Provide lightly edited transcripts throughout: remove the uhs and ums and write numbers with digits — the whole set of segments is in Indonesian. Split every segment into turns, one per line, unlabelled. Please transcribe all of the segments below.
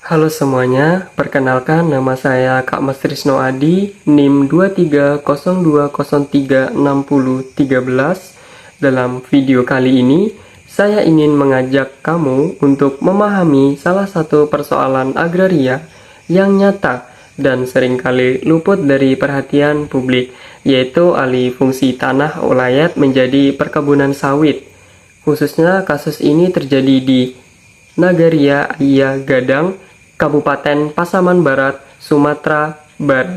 Halo semuanya, perkenalkan nama saya Kak Mas Trisno Adi, NIM 2302036013. Dalam video kali ini, saya ingin mengajak kamu untuk memahami salah satu persoalan agraria yang nyata dan seringkali luput dari perhatian publik, yaitu alih fungsi tanah ulayat menjadi perkebunan sawit. Khususnya kasus ini terjadi di Nagaria Ayah Gadang, Kabupaten Pasaman Barat, Sumatera Barat.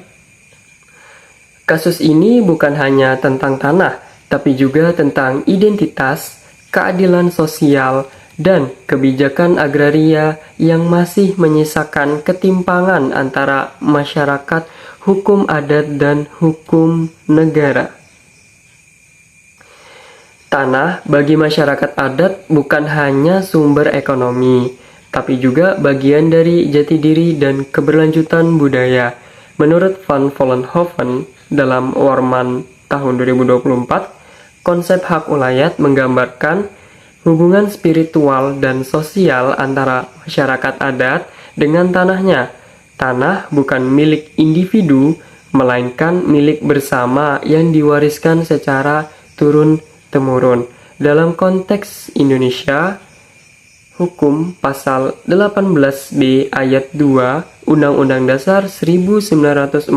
Kasus ini bukan hanya tentang tanah, tapi juga tentang identitas, keadilan sosial, dan kebijakan agraria yang masih menyisakan ketimpangan antara masyarakat, hukum adat, dan hukum negara. Tanah bagi masyarakat adat bukan hanya sumber ekonomi, tapi juga bagian dari jati diri dan keberlanjutan budaya. Menurut Van Vollenhoven dalam Worman tahun 2024, konsep hak ulayat menggambarkan hubungan spiritual dan sosial antara masyarakat adat dengan tanahnya. Tanah bukan milik individu, melainkan milik bersama yang diwariskan secara turun-temurun. Dalam konteks Indonesia, Hukum Pasal 18B Ayat 2 Undang-Undang Dasar 1945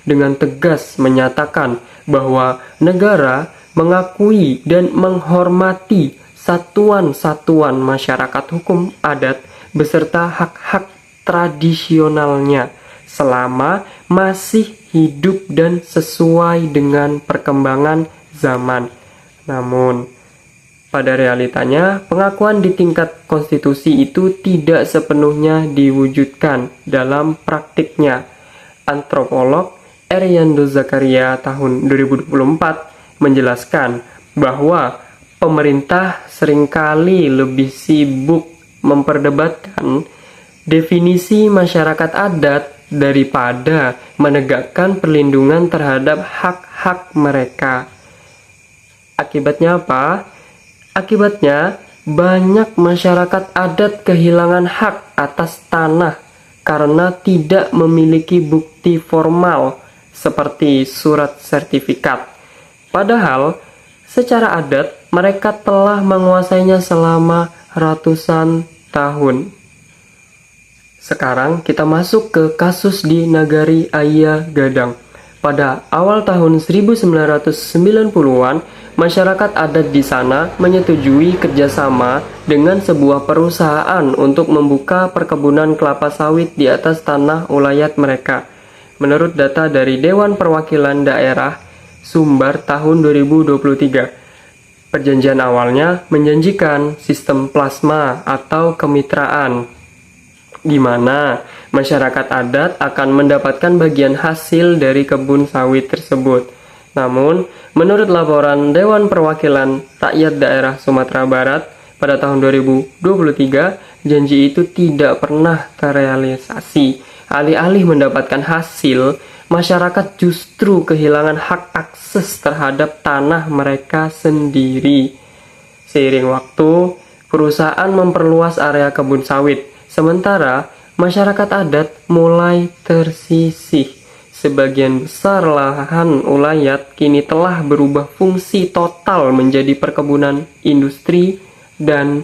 dengan tegas menyatakan bahwa negara mengakui dan menghormati satuan-satuan masyarakat hukum adat beserta hak-hak tradisionalnya selama masih hidup dan sesuai dengan perkembangan zaman. Namun, pada realitanya, pengakuan di tingkat konstitusi itu tidak sepenuhnya diwujudkan dalam praktiknya. Antropolog Eryando Zakaria tahun 2024 menjelaskan bahwa pemerintah seringkali lebih sibuk memperdebatkan definisi masyarakat adat daripada menegakkan perlindungan terhadap hak-hak mereka. Akibatnya apa? Akibatnya, banyak masyarakat adat kehilangan hak atas tanah karena tidak memiliki bukti formal seperti surat sertifikat. Padahal, secara adat, mereka telah menguasainya selama ratusan tahun. Sekarang kita masuk ke kasus di Nagari Ayah Gadang. Pada awal tahun 1990-an, masyarakat adat di sana menyetujui kerjasama dengan sebuah perusahaan untuk membuka perkebunan kelapa sawit di atas tanah ulayat mereka. Menurut data dari Dewan Perwakilan Daerah Sumbar tahun 2023, perjanjian awalnya menjanjikan sistem plasma atau kemitraan, di mana masyarakat adat akan mendapatkan bagian hasil dari kebun sawit tersebut. Namun, menurut laporan Dewan Perwakilan Rakyat Daerah Sumatera Barat pada tahun 2023, janji itu tidak pernah terrealisasi. Alih-alih mendapatkan hasil, masyarakat justru kehilangan hak akses terhadap tanah mereka sendiri. Seiring waktu, perusahaan memperluas area kebun sawit, sementara masyarakat adat mulai tersisih. Sebagian besar lahan ulayat kini telah berubah fungsi total menjadi perkebunan industri dan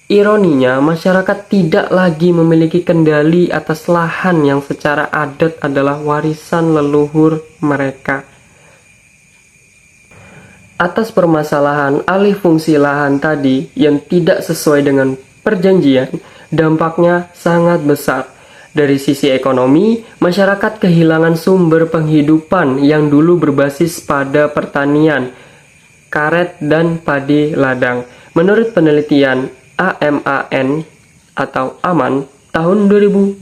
ironinya masyarakat tidak lagi memiliki kendali atas lahan yang secara adat adalah warisan leluhur mereka. Atas permasalahan alih fungsi lahan tadi yang tidak sesuai dengan perjanjian, dampaknya sangat besar. Dari sisi ekonomi, masyarakat kehilangan sumber penghidupan yang dulu berbasis pada pertanian, karet, dan padi ladang. Menurut penelitian AMAN atau AMAN tahun 2022,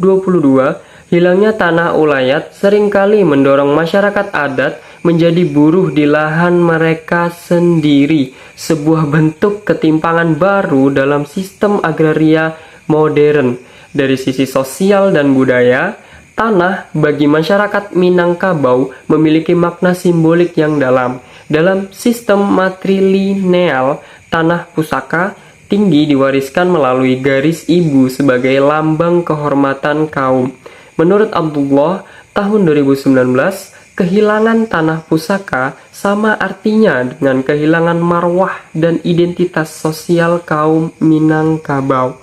hilangnya tanah ulayat seringkali mendorong masyarakat adat menjadi buruh di lahan mereka sendiri, sebuah bentuk ketimpangan baru dalam sistem agraria modern. Dari sisi sosial dan budaya, tanah bagi masyarakat Minangkabau memiliki makna simbolik yang dalam. Dalam sistem matrilineal tanah pusaka, tinggi diwariskan melalui garis ibu sebagai lambang kehormatan kaum. Menurut Abdullah, tahun 2019, kehilangan tanah pusaka sama artinya dengan kehilangan marwah dan identitas sosial kaum Minangkabau.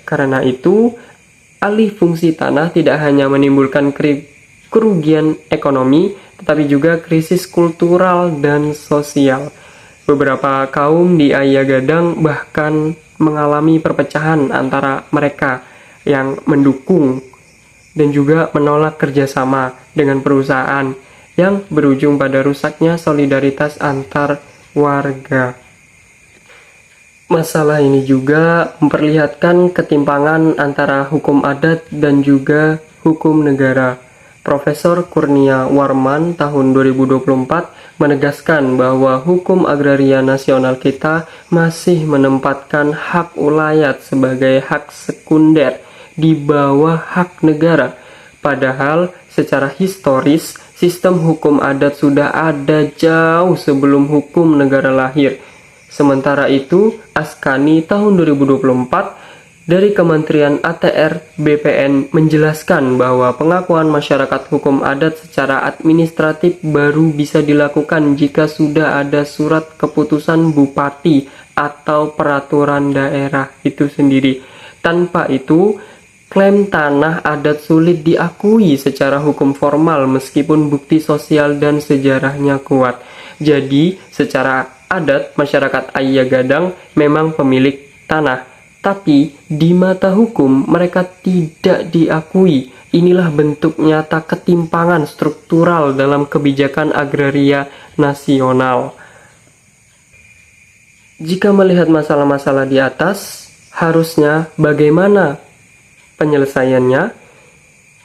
Karena itu, alih fungsi tanah tidak hanya menimbulkan kerugian ekonomi, tetapi juga krisis kultural dan sosial. Beberapa kaum di Ayah Gadang bahkan mengalami perpecahan antara mereka yang mendukung dan juga menolak kerjasama dengan perusahaan yang berujung pada rusaknya solidaritas antar warga. Masalah ini juga memperlihatkan ketimpangan antara hukum adat dan juga hukum negara. Profesor Kurnia Warman tahun 2024 menegaskan bahwa hukum agraria nasional kita masih menempatkan hak ulayat sebagai hak sekunder di bawah hak negara. Padahal secara historis, sistem hukum adat sudah ada jauh sebelum hukum negara lahir. Sementara itu, Askani tahun 2024 dari Kementerian ATR BPN menjelaskan bahwa pengakuan masyarakat hukum adat secara administratif baru bisa dilakukan jika sudah ada surat keputusan bupati atau peraturan daerah itu sendiri. Tanpa itu, klaim tanah adat sulit diakui secara hukum formal meskipun bukti sosial dan sejarahnya kuat. Jadi, secara adat, masyarakat Ayah Gadang memang pemilik tanah. Tapi di mata hukum mereka tidak diakui. Inilah bentuk nyata ketimpangan struktural dalam kebijakan agraria nasional. Jika melihat masalah-masalah di atas, harusnya bagaimana penyelesaiannya?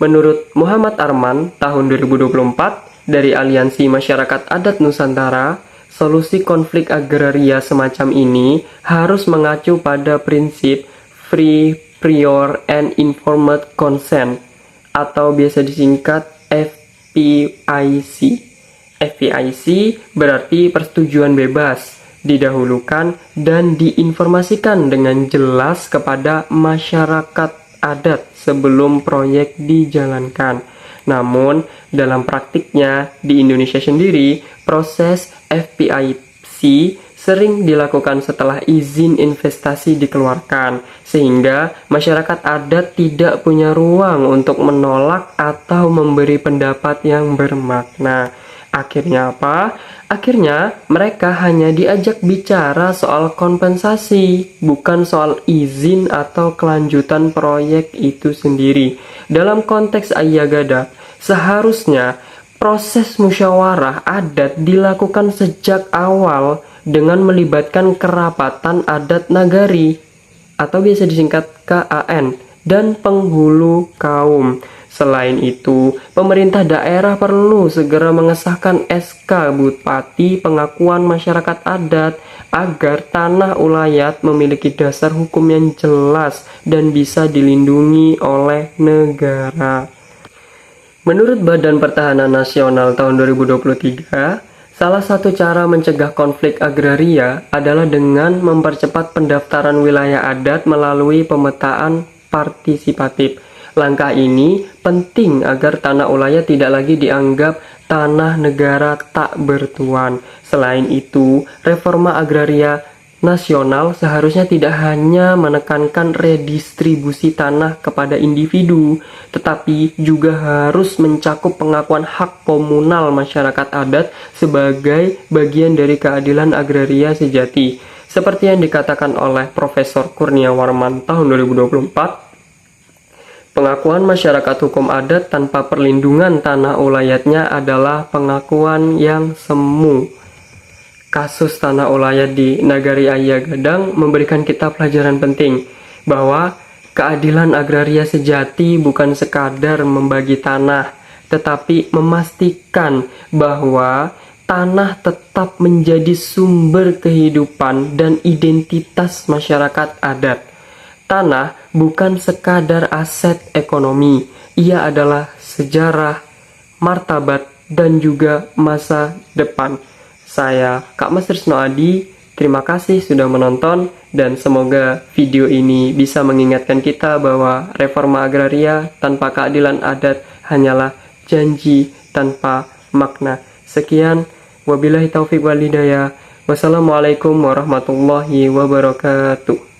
Menurut Muhammad Arman tahun 2024 dari Aliansi Masyarakat Adat Nusantara, solusi konflik agraria semacam ini harus mengacu pada prinsip free, prior, and informed consent atau biasa disingkat FPIC. FPIC berarti persetujuan bebas, didahulukan dan diinformasikan dengan jelas kepada masyarakat adat sebelum proyek dijalankan. Namun, dalam praktiknya di Indonesia sendiri, proses FPIC sering dilakukan setelah izin investasi dikeluarkan, sehingga masyarakat adat tidak punya ruang untuk menolak atau memberi pendapat yang bermakna. Akhirnya apa? Akhirnya mereka hanya diajak bicara soal kompensasi, bukan soal izin atau kelanjutan proyek itu sendiri. Dalam konteks Ayah Gadang, seharusnya proses musyawarah adat dilakukan sejak awal dengan melibatkan kerapatan adat nagari atau biasa disingkat KAN dan penghulu kaum. Selain itu, pemerintah daerah perlu segera mengesahkan SK Bupati pengakuan masyarakat adat agar tanah ulayat memiliki dasar hukum yang jelas dan bisa dilindungi oleh negara. Menurut Badan Pertahanan Nasional tahun 2023, salah satu cara mencegah konflik agraria adalah dengan mempercepat pendaftaran wilayah adat melalui pemetaan partisipatif. Langkah ini penting agar tanah ulayat tidak lagi dianggap tanah negara tak bertuan. Selain itu, reforma agraria nasional seharusnya tidak hanya menekankan redistribusi tanah kepada individu, tetapi juga harus mencakup pengakuan hak komunal masyarakat adat sebagai bagian dari keadilan agraria sejati. Seperti yang dikatakan oleh Profesor Kurnia Warman tahun 2024, pengakuan masyarakat hukum adat tanpa perlindungan tanah ulayatnya adalah pengakuan yang semu. Kasus tanah ulayat di Nagari Ayah Gadang memberikan kita pelajaran penting bahwa keadilan agraria sejati bukan sekadar membagi tanah, tetapi memastikan bahwa tanah tetap menjadi sumber kehidupan dan identitas masyarakat adat. Tanah bukan sekadar aset ekonomi, ia adalah sejarah, martabat, dan juga masa depan. Saya, Kak Mas Trisno Adi, Terima kasih sudah menonton, dan semoga video ini bisa mengingatkan kita bahwa reforma agraria tanpa keadilan adat hanyalah janji tanpa makna. Sekian, wabillahi taufiq wal hidayah. Wassalamualaikum warahmatullahi wabarakatuh.